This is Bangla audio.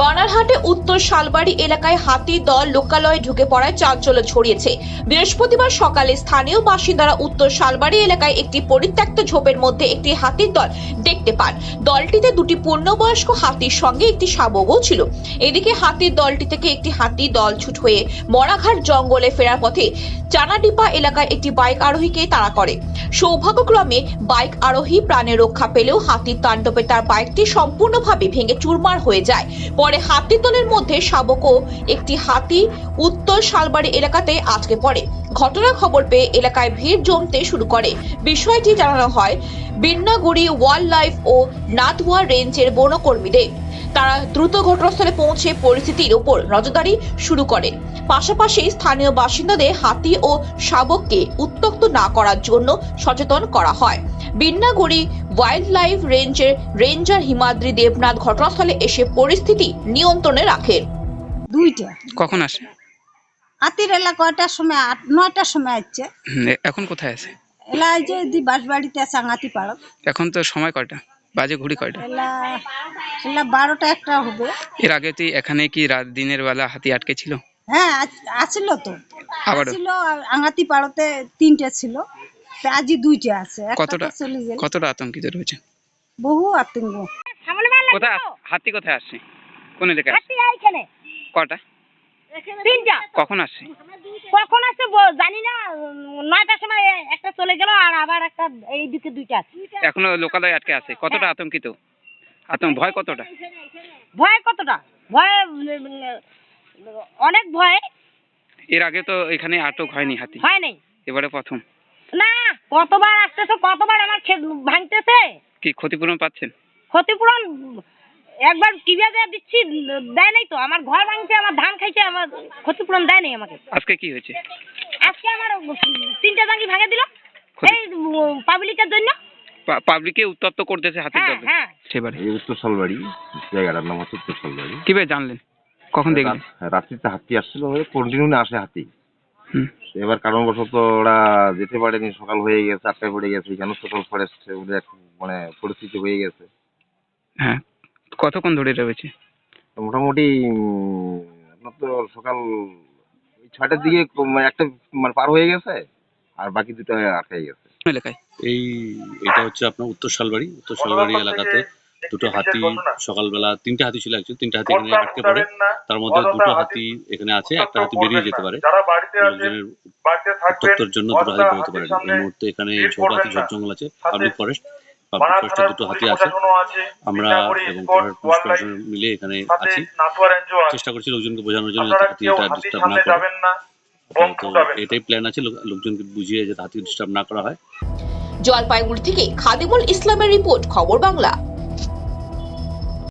বানারহাটে উত্তর শালবাড়ি এলাকায় হাতির দল লোকালয়ে ঢুকে পড়ায় চাঞ্চল্য ছড়িয়েছে। বৃহস্পতিবার সকালে স্থানীয় বাসিন্দারা উত্তর শালবাড়ি এলাকায় একটি পরিত্যক্ত ঝোপের মধ্যে একটি হাতির দল দেখতে পান। দলটিতে দুটি পূর্ণবয়স্ক হাতির সঙ্গে একটি শাবকও ছিল। এদিকে হাতির দলটি থেকে একটি হাতির দল ছুট হয়ে মরাঘাট জঙ্গলে ফেরার পথে চানাডিপা এলাকায় একটি বাইক আরোহীকে তাড়া করে। সৌভাগ্যক্রমে বাইক আরোহী প্রাণে রক্ষা পেলেও হাতির তাণ্ডবে তার বাইকটি সম্পূর্ণভাবে ভেঙে চুরমার হয়ে যায়। পরে হাতির দলের মধ্যে শাবক ও একটি হাতি উত্তর শালবাড়ি এলাকাতে আটকে পড়ে। ঘটনার খবর পেয়ে এলাকায় ভিড় জমতে শুরু করে। বিষয়টি জানানো হয় বিন্নাগুড়ি ওয়াইল্ড লাইফ ও নাথুয়া রেঞ্জের বনকর্মীদের। তারা দ্রুত ঘটনাস্থলে পৌঁছে পরিস্থিতির উপর নজরদারি শুরু করেন। পাশাপাশি স্থানীয় বাসিন্দাদের হাতি ও শাবককে উত্ত্যক্ত না করার জন্য সচেতন করা হয়। বিন্নাগুড়ি ওয়াইল্ড লাইফ রেঞ্জের রেঞ্জার হিমাদ্রি দেবনাথ ঘটনাস্থলে এসে পরিস্থিতি নিয়ন্ত্রণে রাখেন। দুইটা কখন আসে? হাতির এলা কয়টার সময় 8-9টার সময় আসছে। এখন কোথায় আছে? এলা এই যে বাঁশবাড়িতে আছে আঙাতি পাড়া। এখন তো সময় কয়টা বাজে? ঘড়ি কয়টা? এলা 12টা-1টা হবে। এর আগে তুই এখানে কি রাত দিনের বেলা হাতি আটকে ছিল? হ্যাঁ আসছিল তো, আবারও? আসছিল। আঙাতি পাড়াতে 3টে ছিল, তা আজই 2টে আছে। কতটা চলে গেল। কতটা আতঙ্কিত রয়েছে? বহু আতঙ্ক। কোথায় হাতি কোথায় আসছে? কোন এলাকায়? হাতি এইখানে কটা? 3টা। কখন আসছে? কখন আসছে জানি না। 9টার সময় একটা চলে গেল, আর আবার একটা এইদিকে 2টা আছে। এখনো লোকালয়ে আটকে আছে। কতটা আতঙ্কিত? ভয় কতটা? ভয় কতটা? ভয় অনেক ভয়। এর আগে তো এখানে আটক হয়নি হাতি, হয় নাই, এবারে প্রথম। না কতবার আসতেছে, কতবার আমার ক্ষেত ভাঙতেছে। কি ক্ষতিপূরণ পাচ্ছেন? ক্ষতিপূরণ একবার টিভিতে দেয়া দিচ্ছি, দেয় নাই তো। আমার ঘর ভাঙছে, আমার ধান খাইছে, আমার ক্ষতিপূরণ দেয় নাই আমাকে। আজকে কি হয়েছে? আজকে আমার 3টা জাঙ্গি ভাঙে দিল এই পাবলিকের জন্য। পাবলিকে উত্তপ্ত করতেছে হাতির হ্যাঁ দল। হ্যাঁ। সেবারে এই উত্তর শালবাড়ি জায়গাটার নাম হচ্ছে উত্তর শালবাড়ি। কিভাবে জানলেন? কখন দেখলেন? রাত্রিতে হাতি আসছিল, কন্টিনিউ আসে হাতি। হুম। এবার কারণবশত ওরা যেতে পারেনি, সকাল হয়ে গেছে, 8টায় পড়ে গেছে। এখানে সোশ্যাল ফরেস্ট ওদের মানে পরিস্থিতি হয়ে গেছে। হ্যাঁ, কতক্ষণ ধরে রয়েছে? তো মোটামুটি আপনার তো সকাল 6টার দিকে একটা মানে পার হয়ে গেছে, আর বাকি 2টা আটকে গেছে। কোন এলাকায়? এটা হচ্ছে আপনার উত্তর শালবাড়ি এলাকাতে দুটো হাতি সকালবেলা, 3টে হাতি ছিল অ্যাকচুয়ালি। 3টে হাতি এখানে আটকে পড়ে, তার মধ্যে 2টো হাতি এখানে আছে, একটা হাতি বেরিয়ে যেতে পারে। লোকজনের উত্তপ্তর জন্য 2টো হাতি বেরোতে পারে। এই মুহূর্তে এখানে ঝোপ আছে, ঝোপ জঙ্গল আছে, পাবলিক ফরেস্টে 2টো হাতি আছে। আমরা এবং পুলিশ প্রশাসন মিলে এখানে আছি, চেষ্টা করছি লোকজনকে বোঝানোর জন্য যাতে হাতি এটা ডিস্টার্ব না করে। তো এটাই প্ল্যান আছে, লোকজনকে বুঝিয়ে যাতে হাতি ডিস্টার্ব না করা হয়। জলপাইগুড়ি থেকে খাদিমুল ইসলামের রিপোর্ট, খবর বাংলা।